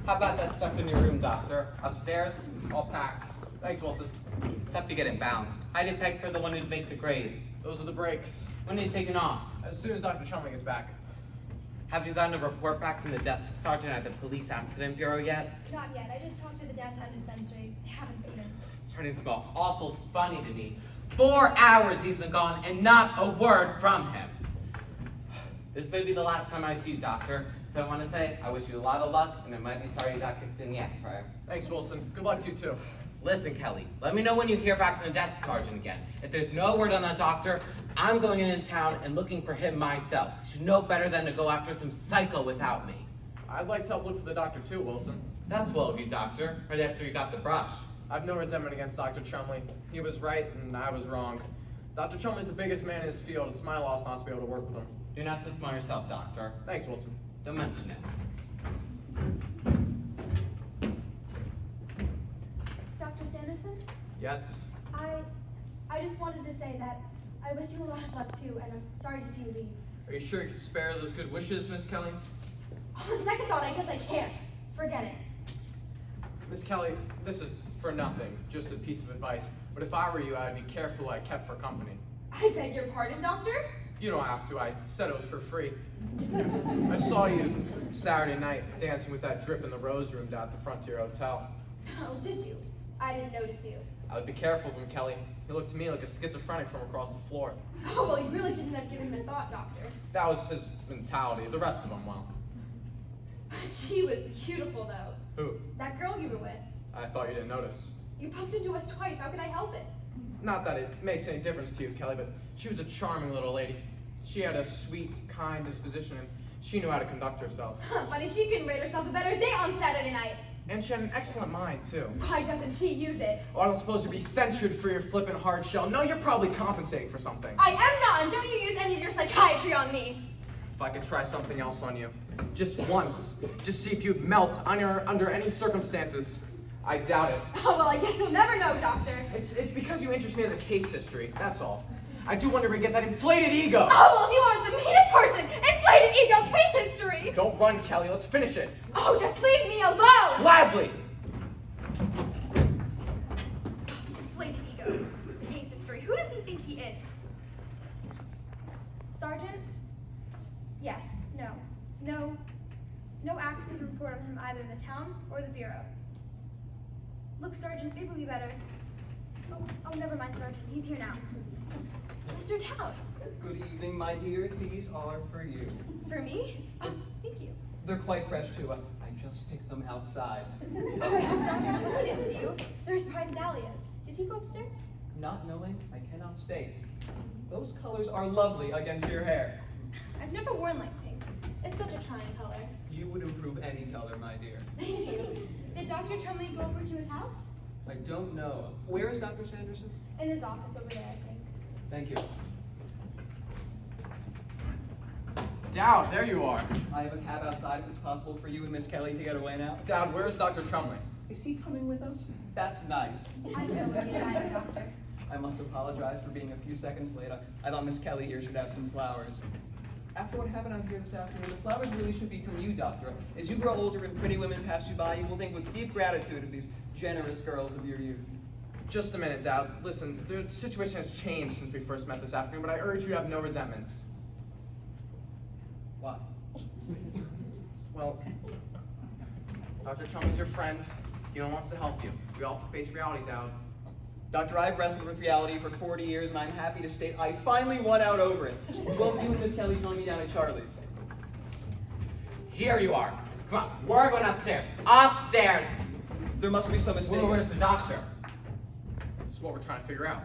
How about that stuff in your room, Doctor? Upstairs? All packed. Thanks, Wilson. Tough to get it bounced. I did peg for the one who'd make the grade. Those are the breaks. When are you taking off? As soon as Dr. Chumley gets back. Have you gotten a report back from the desk sergeant at the police accident bureau yet? Not yet. I just talked to the downtown dispensary. They haven't seen him. It's starting to smell awful funny to me. 4 hours he's been gone and not a word from him. This may be the last time I see you, Doctor. So I want to say I wish you a lot of luck, and I might be sorry you got kicked in the act prior. Thanks, Wilson. Good luck to you, too. Listen, Kelly, let me know when you hear back from the desk sergeant again. If there's no word on that doctor, I'm going in town and looking for him myself. You should know better than to go after some psycho without me. I'd like to help look for the doctor, too, Wilson. That's well of you, Doctor, right after you got the brush. I've no resentment against Dr. Chumley. He was right, and I was wrong. Dr. Chumley's the biggest man in his field. It's my loss not to be able to work with him. You're not so smart yourself, Doctor. Thanks, Wilson. Don't mention it. Dr. Sanderson? Yes? I just wanted to say that I wish you a lot of luck too, and I'm sorry to see you leave. Are you sure you can spare those good wishes, Miss Kelly? On second thought, I guess I can't. Forget it. Miss Kelly, this is for nothing, just a piece of advice. But if I were you, I'd be careful who I kept for company. I beg your pardon, Doctor? You don't have to. I said it was for free. I saw you Saturday night dancing with that drip in the rose room down at the Frontier Hotel. Oh, did you? I didn't notice you. I would be careful of him, Kelly. He looked to me like a schizophrenic from across the floor. Oh, well, you really shouldn't have given him a thought, Doctor. That was his mentality. The rest of them, well. She was beautiful, though. Who? That girl you were with. I thought you didn't notice. You bumped into us twice. How could I help it? Not that it makes any difference to you, Kelly, but she was a charming little lady. She had a sweet, kind disposition, and she knew how to conduct herself. Funny, she couldn't rate herself a better date on Saturday night. And she had an excellent mind, too. Why doesn't she use it? Oh, I don't suppose you'd be censured for your flippant hard shell. No, you're probably compensating for something. I am not, and don't you use any of your psychiatry on me. If I could try something else on you, just once, just see if you'd melt under any circumstances. I doubt it. Oh, well, I guess you'll never know, Doctor. It's because you interest me as a case history, that's all. I do wonder where you get that inflated ego. Oh, well, you are the meanest person! Inflated ego case history! Don't run, Kelly. Let's finish it. Oh, just leave me alone! Gladly. Inflated ego case history. Who does he think he is? Sergeant? Yes. No. No accident report on him either in the town or the bureau. Look, Sergeant, maybe we better... Oh, never mind, Sergeant. He's here now. Mr. Town. Good evening, my dear. These are for you. For me? Oh, thank you. They're quite fresh, too. I just picked them outside. Oh, Dr. Chumley didn't see you. There's prized dahlias. Did he go upstairs? Not knowing, I cannot state. Those colors are lovely against your hair. I've never worn light pink. It's such a trying color. You would improve any color, my dear. Thank you. Did Dr. Chumley go over to his house? I don't know. Where is Dr. Sanderson? In his office over there, I think. Thank you. Dowd, there you are. I have a cab outside if it's possible for you and Miss Kelly to get away now. Dowd, where's Dr. Chumley? Is he coming with us? That's nice. I don't know what he's either, Doctor. I must apologize for being a few seconds late. I thought Miss Kelly here should have some flowers. After what happened out here this afternoon, the flowers really should be from you, Doctor. As you grow older and pretty women pass you by, you will think with deep gratitude of these generous girls of your youth. Just a minute, Dowd. Listen, the situation has changed since we first met this afternoon, but I urge you to have no resentments. Why? Well, Dr. Chumley's your friend. He wants to help you. We all have to face reality, Dowd. Doctor, I've wrestled with reality for 40 years, and I'm happy to state I finally won out over it. Won't you and Miss Kelly join me down at Charlie's? Here you are. Come on, we're going upstairs. Upstairs! There must be some mistake. Where's the doctor? This is what we're trying to figure out.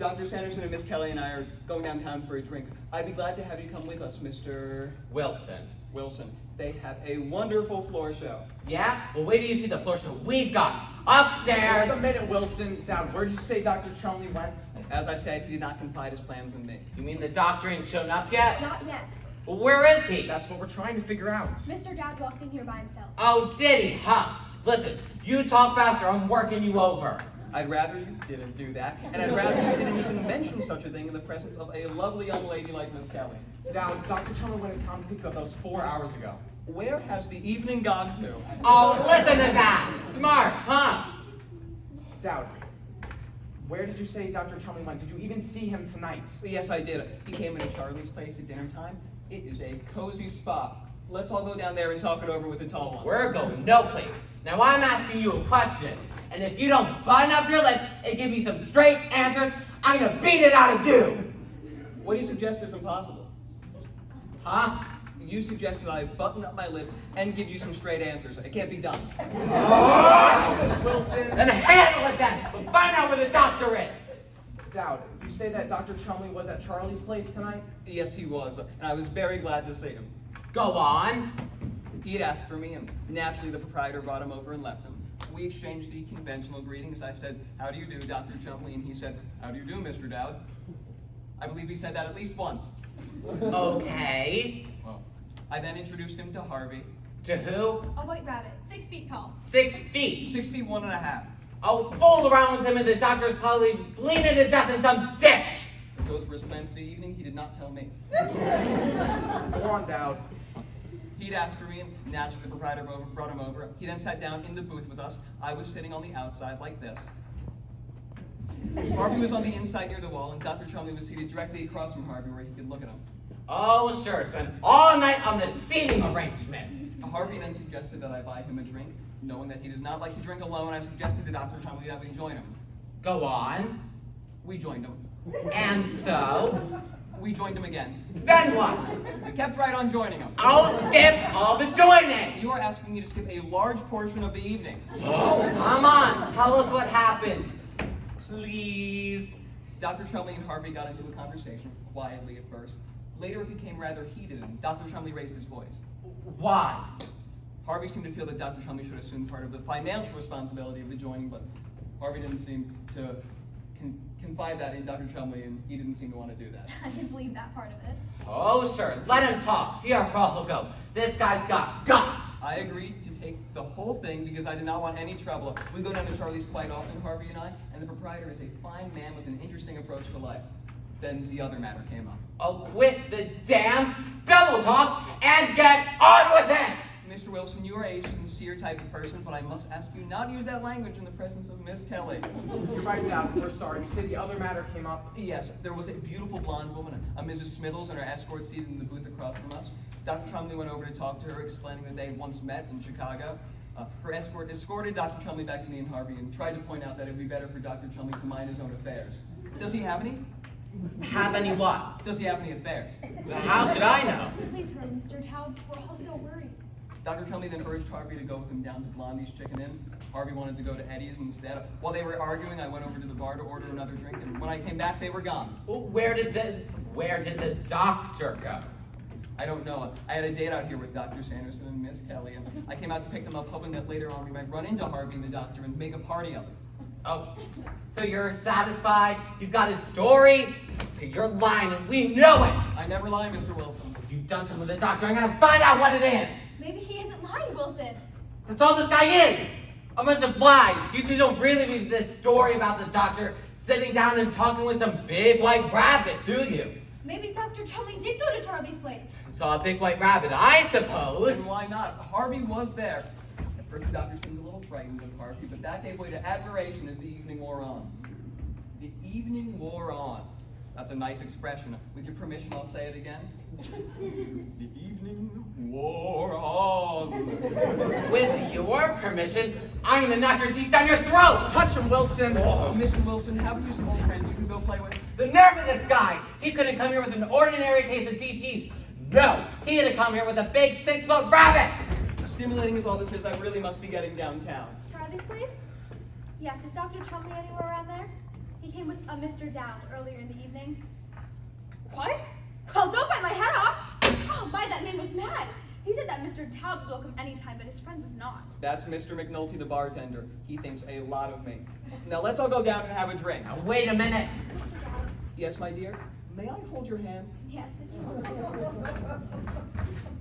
Dr. Sanderson and Miss Kelly and I are going downtown for a drink. I'd be glad to have you come with us, Mr. Wilson. Wilson. They have a wonderful floor show. Yeah? Well, wait till you see the floor show we've got. Upstairs! Just a minute, Wilson. Dowd, where'd you say Dr. Chumley went? As I said, he did not confide his plans in me. You mean the doctor ain't shown up yet? Not yet. Well, where is he? That's what we're trying to figure out. Mr. Dowd walked in here by himself. Oh, did he, huh? Listen, you talk faster, I'm working you over. I'd rather you didn't do that, and I'd rather you didn't even mention such a thing in the presence of a lovely young lady like Miss Kelly. Dowd, Dr. Chumley went in town to pick up those 4 hours ago. Where has the evening gone to? Oh, listen to that! Smart, huh? Dowd, where did you say Dr. Chumley went? Did you even see him tonight? Yes, I did. He came into Charlie's place at dinner time. It is a cozy spot. Let's all go down there and talk it over with the tall one. We're going no place. Now I'm asking you a question, and if you don't button up your lip and give me some straight answers, I'm gonna beat it out of you! What do you suggest is impossible? Huh? You suggest that I button up my lip and give you some straight answers. It can't be done. Miss Wilson. Then handle it then! We'll find out where the doctor is! Dowd, you say that Dr. Chumley was at Charlie's place tonight? Yes, he was, and I was very glad to see him. Go on. He had asked for me, and naturally the proprietor brought him over and left him. We exchanged the conventional greetings. I said, "How do you do, Dr. Chumley?" And he said, "How do you do, Mr. Dowd?" I believe he said that at least once. Okay. Well, I then introduced him to Harvey. To who? A white rabbit, 6 feet tall. 6 feet. 6 feet 1.5. I'll fool around with him and the doctor's probably bleeding to death in some ditch! If those were his plans for the evening, he did not tell me. Go on, Dowd. He'd asked for me, and naturally the proprietor brought him over. He then sat down in the booth with us. I was sitting on the outside like this. Harvey was on the inside near the wall, and Dr. Chumley was seated directly across from Harvey where he could look at him. Oh, sure. Spend all night on the seating arrangements. Harvey then suggested that I buy him a drink. Knowing that he does not like to drink alone, I suggested to Dr. Chumley that we join him. Go on. We joined him. And so? We joined him again. Then what? We kept right on joining him. I'll skip all the joining! You are asking me to skip a large portion of the evening. Oh, come on. Tell us what happened. Please. Dr. Chumley and Harvey got into a conversation, quietly at first. Later it became rather heated, and Dr. Chumley raised his voice. Why? Harvey seemed to feel that Dr. Chumley should assume part of the financial responsibility of the joining, but Harvey didn't seem to confide that in Dr. Chumley, and he didn't seem to want to do that. I can believe that part of it. Oh, sure. Let him talk. See how far he'll go. This guy's got guts. I agreed to take the whole thing because I did not want any trouble. We go down to Charlie's quite often, Harvey and I, and the proprietor is a fine man with an interesting approach to life. Then the other matter came up. Oh, quit the damn double talk and get on with it! Mr. Wilson, you are a sincere type of person, but I must ask you not to use that language in the presence of Miss Kelly. You're right, Dowd. We're sorry. You said the other matter came up. Yes, there was a beautiful blonde woman, a Mrs. Smithles, and her escort seated in the booth across from us. Dr. Chumley went over to talk to her, explaining that they once met in Chicago. Her escort escorted Dr. Chumley back to me and Harvey and tried to point out that it would be better for Dr. Chumley to mind his own affairs. Does he have any? Have any what? Does he have any affairs? How should I know? Please hurry, Mr. Dowd. We're all so worried. Dr. Chumley then urged Harvey to go with him down to Blondie's Chicken Inn. Harvey wanted to go to Eddie's instead. While they were arguing, I went over to the bar to order another drink, and when I came back, they were gone. Well, where did the doctor go? I don't know. I had a date out here with Dr. Sanderson and Miss Kelly, and I came out to pick them up, hoping that later on we might run into Harvey and the doctor and make a party of it. Oh, so you're satisfied? You've got his story? Okay, you're lying, and we know it! I never lie, Mr. Wilson. You've done something with the doctor. I'm gonna find out what it is! Maybe he isn't lying, Wilson. That's all this guy is! A bunch of lies. You two don't really believe this story about the doctor sitting down and talking with some big white rabbit, do you? Maybe Dr. Chumley did go to Charlie's place. Saw a big white rabbit, I suppose. And why not? Harvey was there. At first, the doctor seemed a little frightened of Harvey, but that gave way to admiration as the evening wore on. The evening wore on. That's a nice expression. With your permission, I'll say it again. The evening wore on. With your permission, I'm gonna knock your teeth down your throat! Touch him, Wilson. Oh, Mr. Wilson, haven't you some old friends you can go play with? The nerve of this guy! He couldn't come here with an ordinary case of DTs. No, he had to come here with a big 6-foot rabbit! Stimulating as all this is, I really must be getting downtown. Charlie's place? Yes, is Dr. Chumley anywhere around there? He came with a Mr. Dowd earlier in the evening. What? Well, don't bite my head off! Oh, my, that man was mad. He said that Mr. Dowd was welcome anytime, but his friend was not. That's Mr. McNulty, the bartender. He thinks a lot of me. Now let's all go down and have a drink. Now wait a minute. Mr. Dowd? Yes, my dear? May I hold your hand? Yes, it's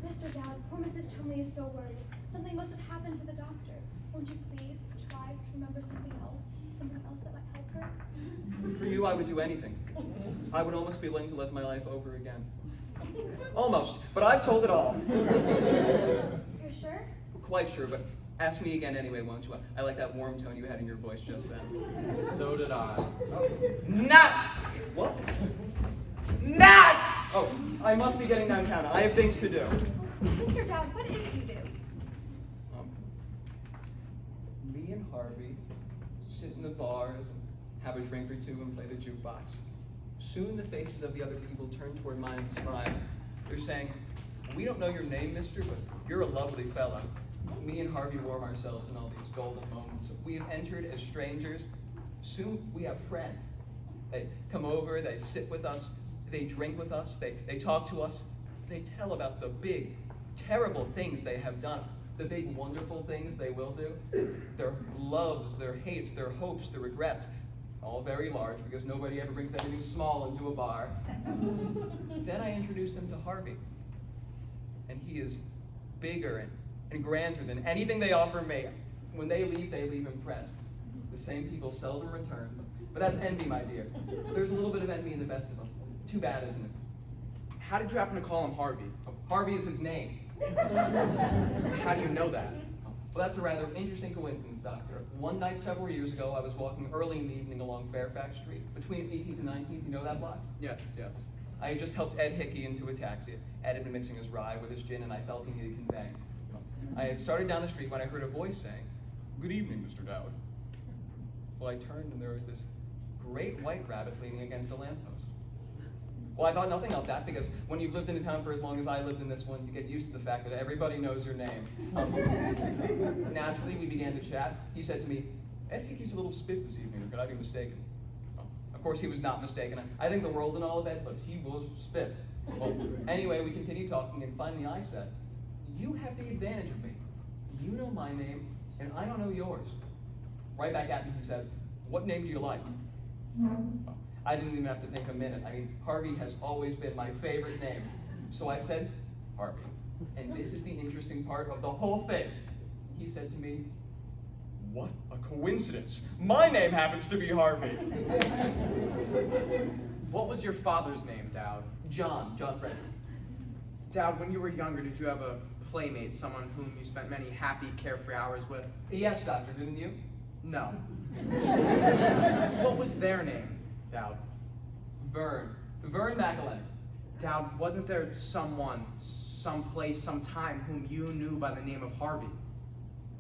Mr. Dowd, poor Mrs. Chumley is so worried. Something must have happened to the doctor. Won't you please try to remember something else? Someone else that might help her? For you, I would do anything. I would almost be willing to live my life over again. Almost, but I've told it all. You're sure? Quite sure, but ask me again anyway, won't you? I like that warm tone you had in your voice just then. So did I. Nuts! What? Nuts! Oh, I must be getting downtown. I have things to do. Mr. Dowd, what is it you do? Me and Harvey sit in the bars and have a drink or two and play the jukebox. Soon the faces of the other people turn toward mine and smile. They're saying, "We don't know your name, mister, but you're a lovely fellow." Me and Harvey warm ourselves in all these golden moments. We have entered as strangers. Soon we have friends. They come over, they sit with us, they drink with us, they talk to us. They tell about the big, terrible things they have done, the big, wonderful things they will do, their loves, their hates, their hopes, their regrets, all very large because nobody ever brings anything small into a bar. Then I introduce them to Harvey, and he is bigger and grander than anything they offer me. When they leave impressed. The same people seldom return, but that's envy, my dear. There's a little bit of envy in the best of us. Too bad, isn't it? How did you happen to call him Harvey? Harvey is his name. How do you know that? Well, that's a rather interesting coincidence, Doctor. One night several years ago, I was walking early in the evening along Fairfax Street, between 18th and 19th. You know that block? Yes, yes. I had just helped Ed Hickey into a taxi. Ed had been mixing his rye with his gin, and I felt he needed conveying. I had started down the street when I heard a voice saying, "Good evening, Mr. Dowd." Well, I turned, and there was this great white rabbit leaning against a lamppost. Well, I thought nothing of that, because when you've lived in a town for as long as I lived in this one, you get used to the fact that everybody knows your name. Naturally, we began to chat. He said to me, "Ed Hickey's a little stiff this evening, or could I be mistaken?" Of course, he was not mistaken. I think the world and all of it, but he was spiffed. Well, anyway, we continued talking, and finally I said, "You have the advantage of me. You know my name, and I don't know yours." Right back at me, he said, "What name do you like?" I didn't even have to think a minute. I mean, Harvey has always been my favorite name. So I said, "Harvey." And this is the interesting part of the whole thing. He said to me, "What a coincidence. My name happens to be Harvey." What was your father's name, Dowd? John Frederick. Dowd, when you were younger, did you have a playmate, someone whom you spent many happy, carefree hours with? Yes, Doctor, didn't you? No. What was their name, Dowd? Vern McElhenney. Dowd, wasn't there someone, someplace, sometime whom you knew by the name of Harvey?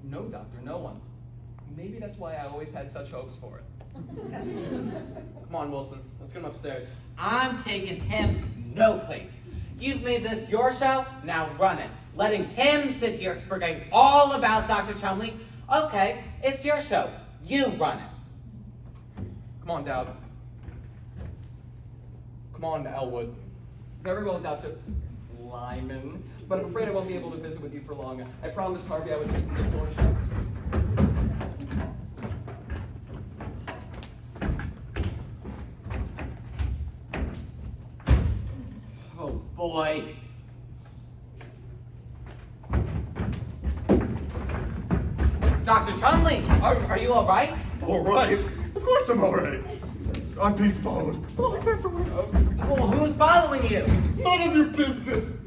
No, Doctor, no one. Maybe that's why I always had such hopes for it. Come on, Wilson. Let's get him upstairs. I'm taking him no place. You've made this your show, now run it. Letting him sit here forgetting all about Dr. Chumley. Okay, it's your show. You run it. Come on, Dowd. Come on to Elwood. Very well, Dr. Lyman. But I'm afraid I won't be able to visit with you for long. I promised Harvey I would take him to the door shop. Oh boy. Dr. Chumley, are you all right? All right. Of course I'm all right. I'm being followed. I like that the way. Well, who's following you? None of your business.